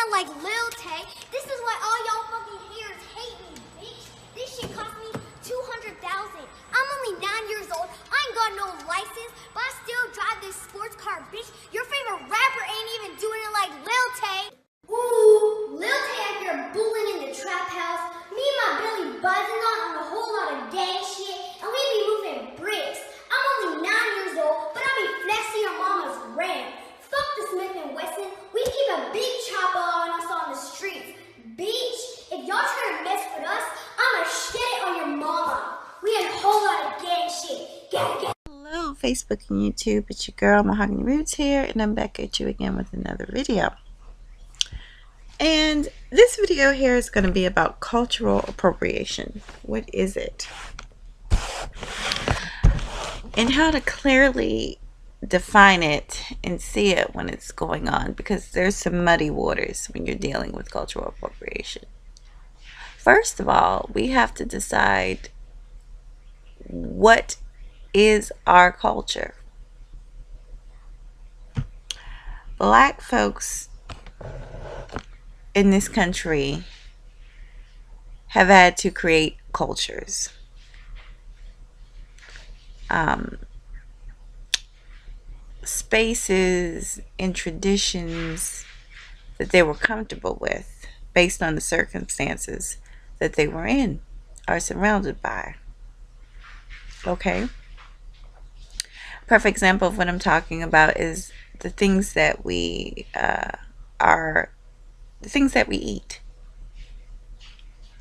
it like Lil Tay. This is why all y'all fucking haters hate me, bitch. This shit cost me $200,000. I'm only 9 years old. I ain't got no license, but I still drive this sports car, bitch. Your favorite rapper ain't even doing it like Lil Tay. Ooh, Lil Tay out here bullying in the trap house. Me and my Billy buzzing on a whole lot of gang shit, and we be moving bricks. I'm only 9 years old, but I be flexing your mama's ram. Fuck the Smith & Wesson. We keep a big chopper on us on the streets. Bitch, if y'all try to mess with us, I'ma shit it on your mama. We had a whole lot of gang shit. Gang. Hello, Facebook and YouTube. It's your girl, Mahogany Roots here, and I'm back at you again with another video. And this video here is going to be about cultural appropriation. What is it? And how to clearly define it and see it when it's going on, because there's some muddy waters when you're dealing with cultural appropriation. First of all, we have to decide what is our culture. Black folks in this country have had to create cultures. Spaces and traditions that they were comfortable with based on the circumstances that they were in or surrounded by. Okay? Perfect example of what I'm talking about is the things that we eat.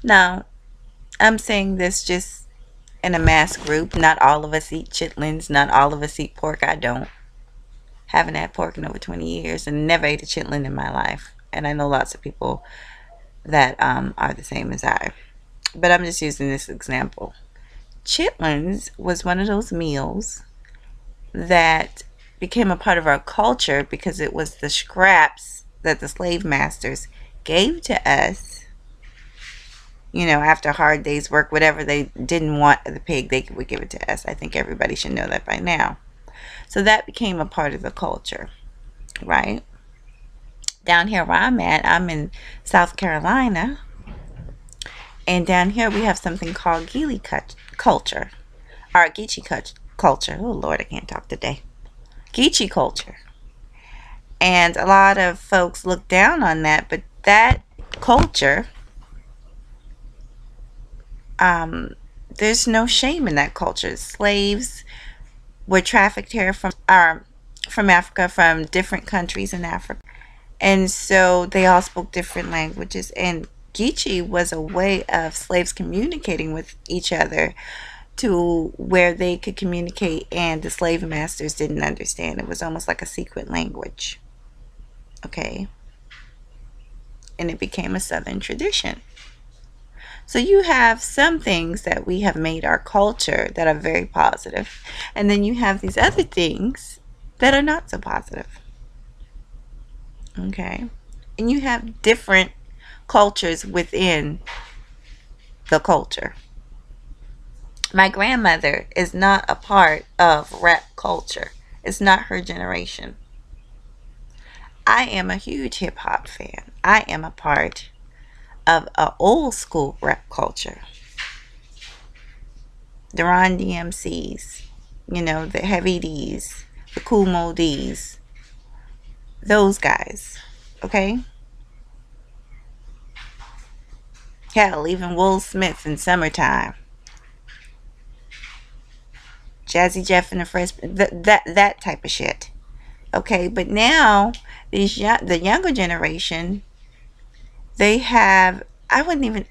Now, I'm saying this just in a mass group. Not all of us eat chitlins. Not all of us eat pork. I don't. Haven't had pork in over 20 years and never ate a chitlin in my life. And I know lots of people that are the same as I. But I'm just using this example. Chitlins was one of those meals that became a part of our culture because it was the scraps that the slave masters gave to us, you know, after a hard day's work, whatever they didn't want the pig, they would give it to us. I think everybody should know that by now. So that became a part of the culture, right? Down here where I'm at, I'm in South Carolina, and down here we have something called Geechee culture, or Geechee culture. Oh Lord, I can't talk today. Geechee culture. And a lot of folks look down on that, but that culture, there's no shame in that culture. Slaves were trafficked here from Africa, from different countries in Africa. And so they all spoke different languages. And Geechee was a way of slaves communicating with each other to where they could communicate and the slave masters didn't understand. It was almost like a secret language. Okay? And it became a Southern tradition. So you have some things that we have made our culture that are very positive. And then you have these other things that are not so positive. Okay? And you have different cultures within the culture. My grandmother is not a part of rap culture. It's not her generation. I am a huge hip hop fan. I am a part of an old school rap culture. The Ron DMCs, you know, the Heavy D's, the Cool Mo D's, those guys, okay? Hell, even Will Smith in Summertime, Jazzy Jeff and the Fresh, that type of shit, okay? But now the younger generation, they have, I wouldn't even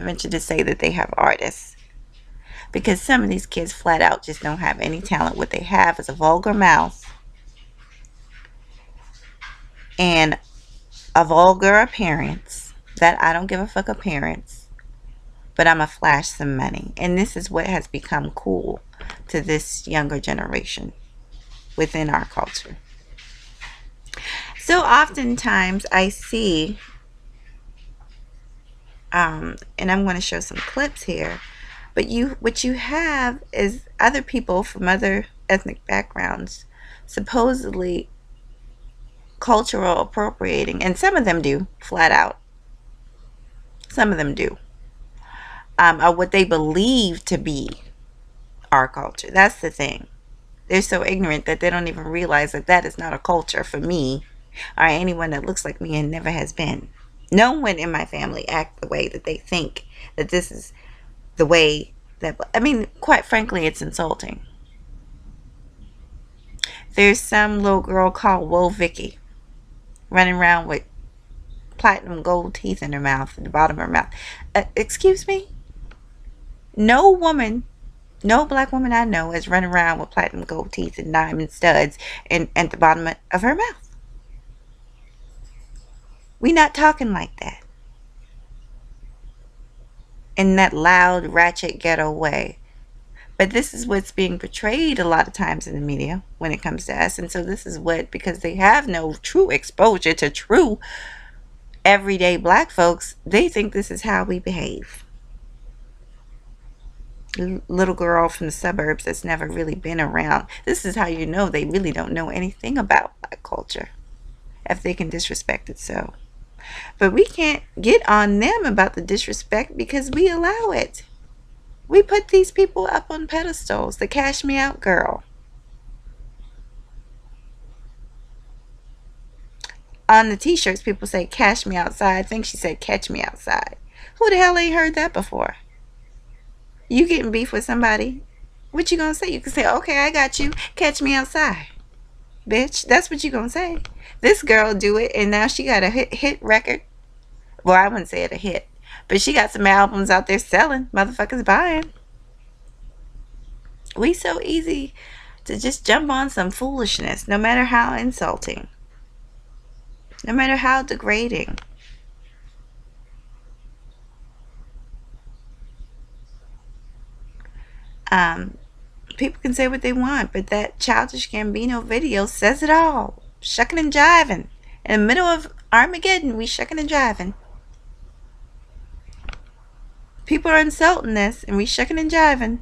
venture to say that they have artists, because some of these kids flat out just don't have any talent. What they have is a vulgar mouth and a vulgar appearance that I don't give a fuck appearance, but I'm gonna flash some money. And this is what has become cool to this younger generation within our culture. So oftentimes I see, and I'm going to show some clips here, but what you have is other people from other ethnic backgrounds supposedly cultural appropriating, and some of them do, flat out. Some of them do. Of what they believe to be our culture. That's the thing. They're so ignorant that they don't even realize that that is not a culture for me or anyone that looks like me and never has been. No one in my family act the way that they think that this is the way that, I mean, quite frankly, it's insulting. There's some little girl called woah Vicky running around with platinum gold teeth in her mouth, at the bottom of her mouth. Excuse me? No woman, no black woman I know is running around with platinum gold teeth and diamond studs at the bottom of her mouth. We not talking like that. In that loud, ratchet, ghetto way. But this is what's being portrayed a lot of times in the media when it comes to us. And so this is what, because they have no true exposure to true everyday black folks, they think this is how we behave. Little girl from the suburbs that's never really been around. This is how you know they really don't know anything about black culture, if they can disrespect it so. But we can't get on them about the disrespect because we allow it. We put these people up on pedestals. The cash me out girl. On the t-shirts, people say cash me outside. I think she said catch me outside. Who the hell ain't heard that before? You getting beef with somebody? What you gonna say? You can say, okay, I got you. Catch me outside. Bitch, that's what you gonna say. This girl do it, and now she got a hit record. Well, I wouldn't say it a hit, but she got some albums out there selling. Motherfuckers buying. We so easy to just jump on some foolishness, no matter how insulting, no matter how degrading. People can say what they want, but that Childish Gambino video says it all. Shucking and jiving. In the middle of Armageddon, we shucking and jiving. People are insulting us, and we shucking and jiving.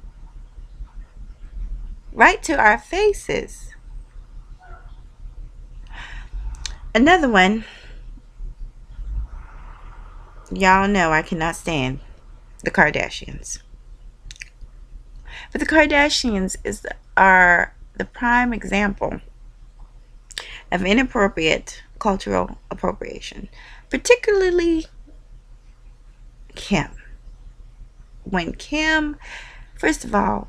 Right to our faces. Another one. Y'all know I cannot stand the Kardashians. But the Kardashians are the prime example of inappropriate cultural appropriation. Particularly Kim. When Kim, first of all,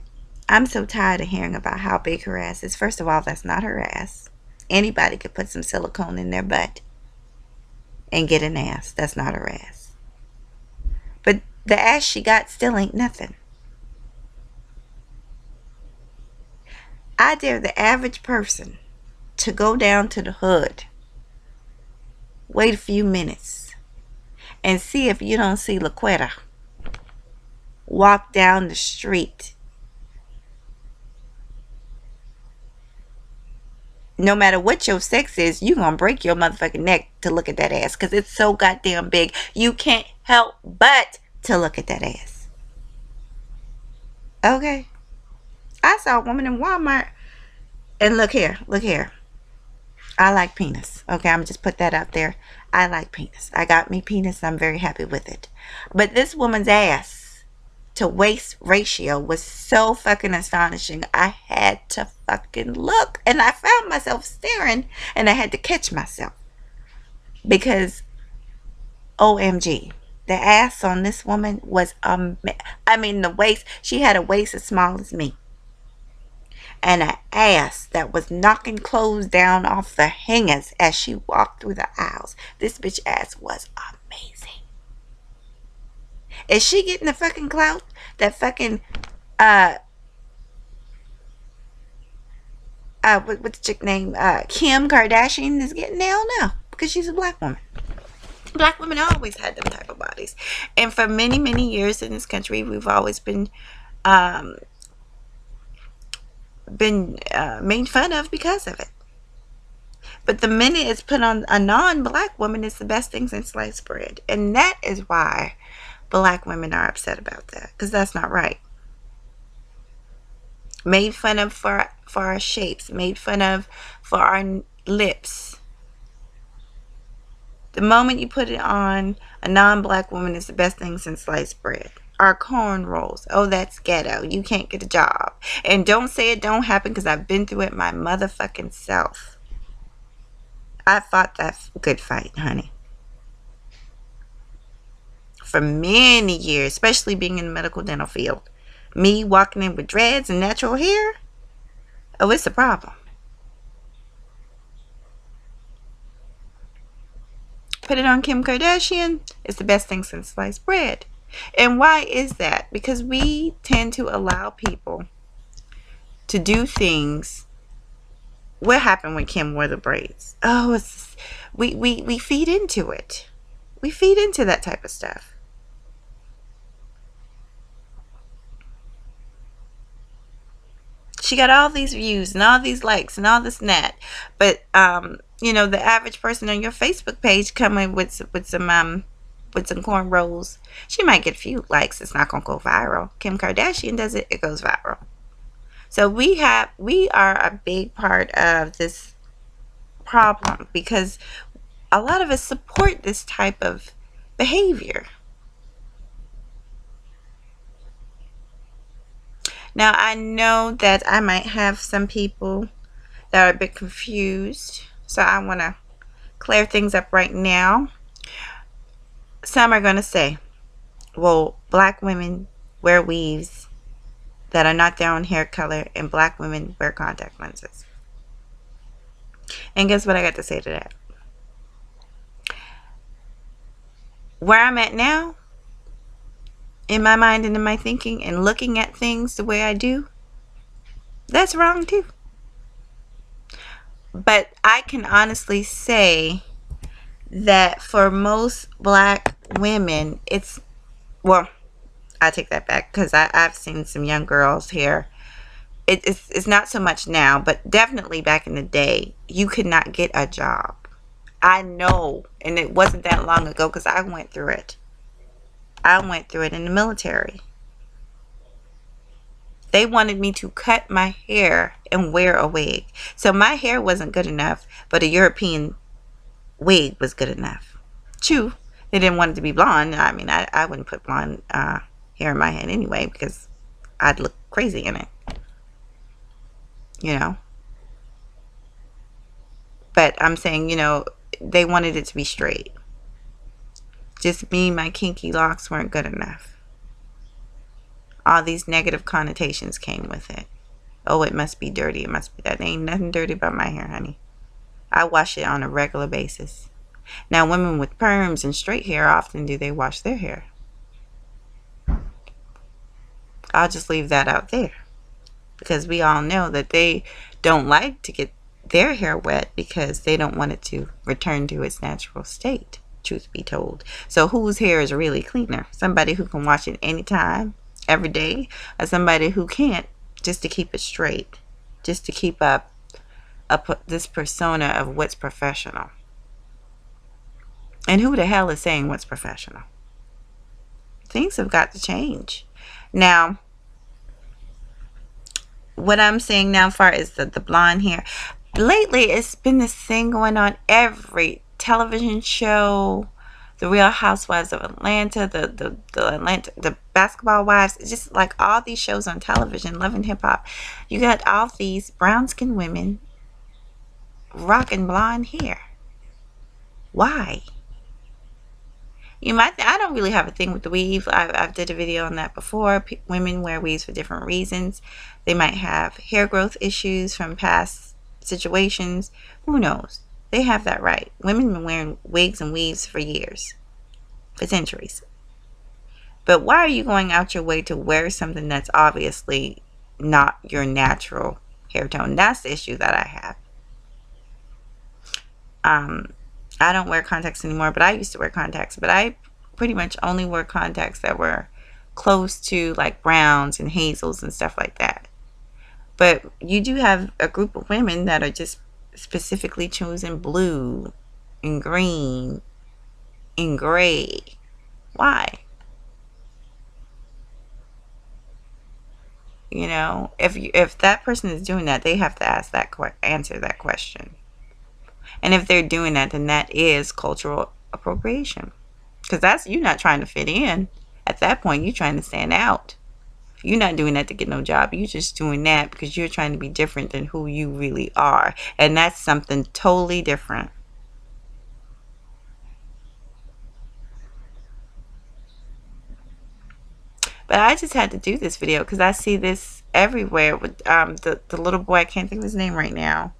I'm so tired of hearing about how big her ass is. First of all, that's not her ass. Anybody could put some silicone in their butt and get an ass. That's not her ass. But the ass she got still ain't nothing. I dare the average person to go down to the hood, wait a few minutes, and see if you don't see LaQuetta walk down the street. No matter what your sex is, you gonna break your motherfucking neck to look at that ass, because it's so goddamn big. You can't help but to look at that ass. Okay? I saw a woman in Walmart, and look here. I like penis. Okay, I'm just put that out there. I like penis. I got me penis. I'm very happy with it. But this woman's ass to waist ratio was so fucking astonishing. I had to fucking look, and I found myself staring, and I had to catch myself because OMG, the ass on this woman was I mean, the waist, she had a waist as small as me, and an ass that was knocking clothes down off the hangers as she walked through the aisles. This bitch ass was amazing. Is she getting the fucking clout that fucking what's the chick name, Kim Kardashian is getting now? No, because she's a black woman. Black women always had them type of bodies, and for many, many years in this country, we've always been made fun of because of it. But the minute it's put on a non-black woman, it's the best thing since sliced bread, and that is why black women are upset about that, because that's not right. Made fun of for our shapes, made fun of for our lips, The moment you put it on a non-black woman, it's the best thing since sliced bread. Our corn rolls. Oh, that's ghetto. You can't get a job. And don't say it don't happen, because I've been through it my motherfucking self. I fought that good fight, honey. For many years, especially being in the medical dental field. Me walking in with dreads and natural hair? Oh, it's a problem. Put it on Kim Kardashian. It's the best thing since sliced bread. And why is that? Because we tend to allow people to do things. What happened when Kim wore the braids? Oh, we feed into it. We feed into that type of stuff. She got all these views and all these likes and all this and that. But you know, the average person on your Facebook page coming with some corn rolls, she might get a few likes. It's not gonna go viral. Kim Kardashian does it, it goes viral. So we are a big part of this problem, because a lot of us support this type of behavior. Now, I know that I might have some people that are a bit confused, so I want to clear things up right now. Some are going to say, well, black women wear weaves that are not their own hair color, and black women wear contact lenses. And guess what I got to say to that? Where I'm at now, in my mind and in my thinking and looking at things the way I do, that's wrong too. But I can honestly say that for most black women, it's, well, I take that back, because I've seen some young girls here. It's not so much now, but definitely back in the day, you could not get a job. I know, and it wasn't that long ago, because I went through it. I went through it in the military. They wanted me to cut my hair and wear a wig. So my hair wasn't good enough, but a European wig was good enough. True, they didn't want it to be blonde. I mean, I wouldn't put blonde hair in my head anyway, because I'd look crazy in it. You know? But I'm saying, you know, they wanted it to be straight. Just me, my kinky locks weren't good enough. All these negative connotations came with it. Oh, it must be dirty. It must be that. There ain't nothing dirty about my hair, honey. I wash it on a regular basis. Now, women with perms and straight hair, often do they wash their hair? I'll just leave that out there, because we all know that they don't like to get their hair wet, because they don't want it to return to its natural state, truth be told. So whose hair is really cleaner? Somebody who can wash it anytime, every day, or somebody who can't, just to keep it straight, just to keep up this persona of what's professional? And who the hell is saying what's professional? Things have got to change. Now, what I'm saying now far is the blonde hair. Lately, it's been this thing going on. Every television show, the Real Housewives of Atlanta, the Basketball Wives, it's just like all these shows on television, Love and Hip Hop. You got all these brown-skinned women rocking blonde hair. Why? You might I don't really have a thing with the weave. I've did a video on that before. Women wear weaves for different reasons. They might have hair growth issues from past situations. Who knows? They have that right. Women have been wearing wigs and weaves for years, for centuries. But why are you going out your way to wear something that's obviously not your natural hair tone? That's the issue that I have. I don't wear contacts anymore, but I used to wear contacts. But I pretty much only wore contacts that were close to like browns and hazels and stuff like that. But you do have a group of women that are just specifically choosing blue and green and gray. Why? You know, if that person is doing that, they have to answer that question. And if they're doing that, then that is cultural appropriation. Because that's, you're not trying to fit in. At that point, you're trying to stand out. You're not doing that to get no job. You're just doing that because you're trying to be different than who you really are. And that's something totally different. But I just had to do this video because I see this everywhere with the little boy. I can't think of his name right now.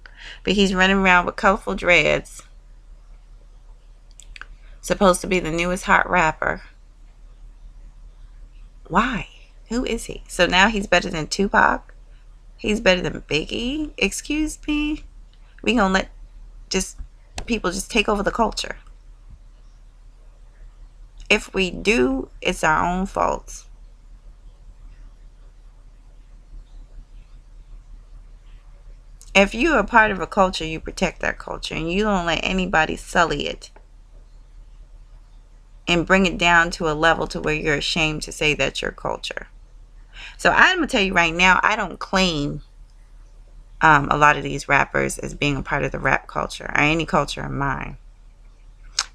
But he's running around with colorful dreads. Supposed to be the newest hot rapper. Why? Who is he? So now he's better than Tupac? He's better than Biggie? Excuse me? We gonna let just people just take over the culture. If we do, it's our own faults. If you are part of a culture, you protect that culture and you don't let anybody sully it and bring it down to a level to where you're ashamed to say that's your culture. So I'm gonna tell you right now, I don't claim a lot of these rappers as being a part of the rap culture or any culture of mine.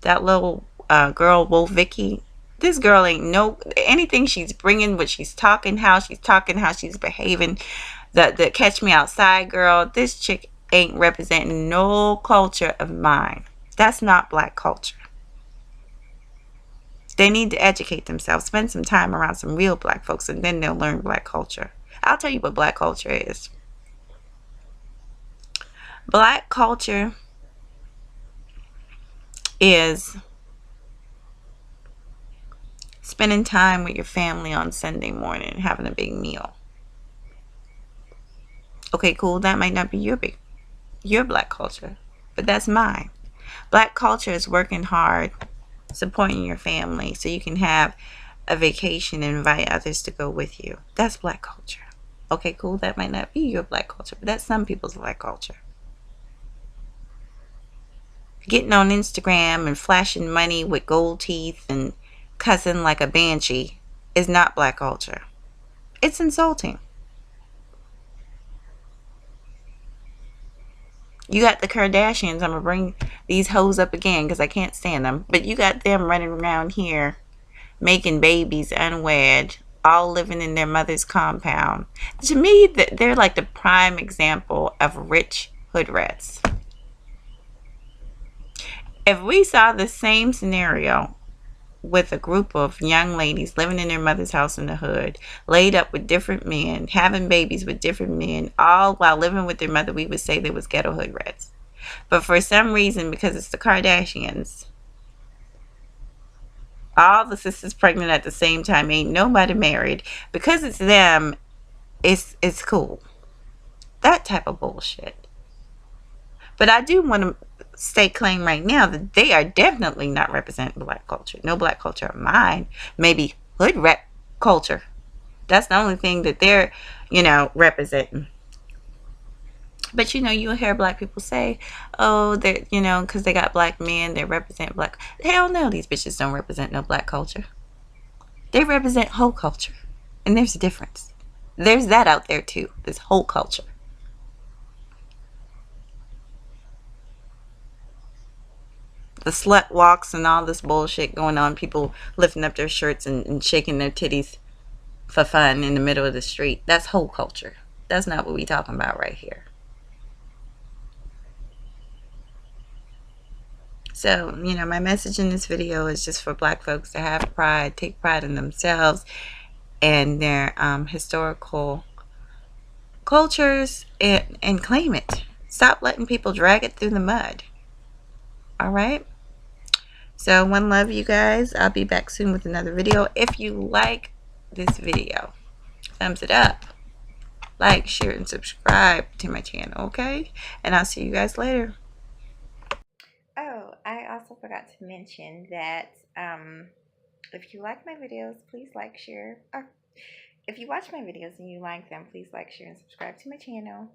That little girl, woah, Vicky, this girl ain't no anything she's bringing, what she's talking, how she's behaving. The catch me outside girl, this chick ain't representing no culture of mine. That's not black culture. They need to educate themselves, spend some time around some real black folks, and then they'll learn black culture. I'll tell you what black culture is. Black culture is spending time with your family on Sunday morning, having a big meal. Okay, cool. That might not be your black culture, but that's mine. Black culture is working hard, supporting your family so you can have a vacation and invite others to go with you. That's black culture. Okay, cool. That might not be your black culture, but that's some people's black culture. Getting on Instagram and flashing money with gold teeth and cussing like a banshee is not black culture. It's insulting. You got the Kardashians. I'm going to bring these hoes up again because I can't stand them. But you got them running around here making babies unwed, all living in their mother's compound. To me, they're like the prime example of rich hood rats. If we saw the same scenario with a group of young ladies living in their mother's house in the hood, laid up with different men, having babies with different men, all while living with their mother, we would say they was ghetto hood rats. But for some reason, because it's the Kardashians, all the sisters pregnant at the same time, ain't nobody married. Because it's them, it's cool. That type of bullshit. But I do want to stake claim right now that they are definitely not representing black culture. No black culture of mine. Maybe hood rat culture. That's the only thing that they're, representing. But you'll hear black people say, oh, they're, because they got black men, they represent black. Hell no, these bitches don't represent no black culture. They represent whole culture. And there's a difference. There's that out there too, this whole culture. The slut walks and all this bullshit going on, people lifting up their shirts and shaking their titties for fun in the middle of the street. That's whole culture. That's not what we talking about right here. So, my message in this video is just for black folks to have pride, take pride in themselves and their historical cultures and claim it. Stop letting people drag it through the mud. All right? So, one love, you guys. I'll be back soon with another video. If you like this video, thumbs it up. Like, share, and subscribe to my channel, okay? And I'll see you guys later. Oh, I also forgot to mention that if you like my videos, please like, share. Or if you watch my videos and you like them, please like, share, and subscribe to my channel.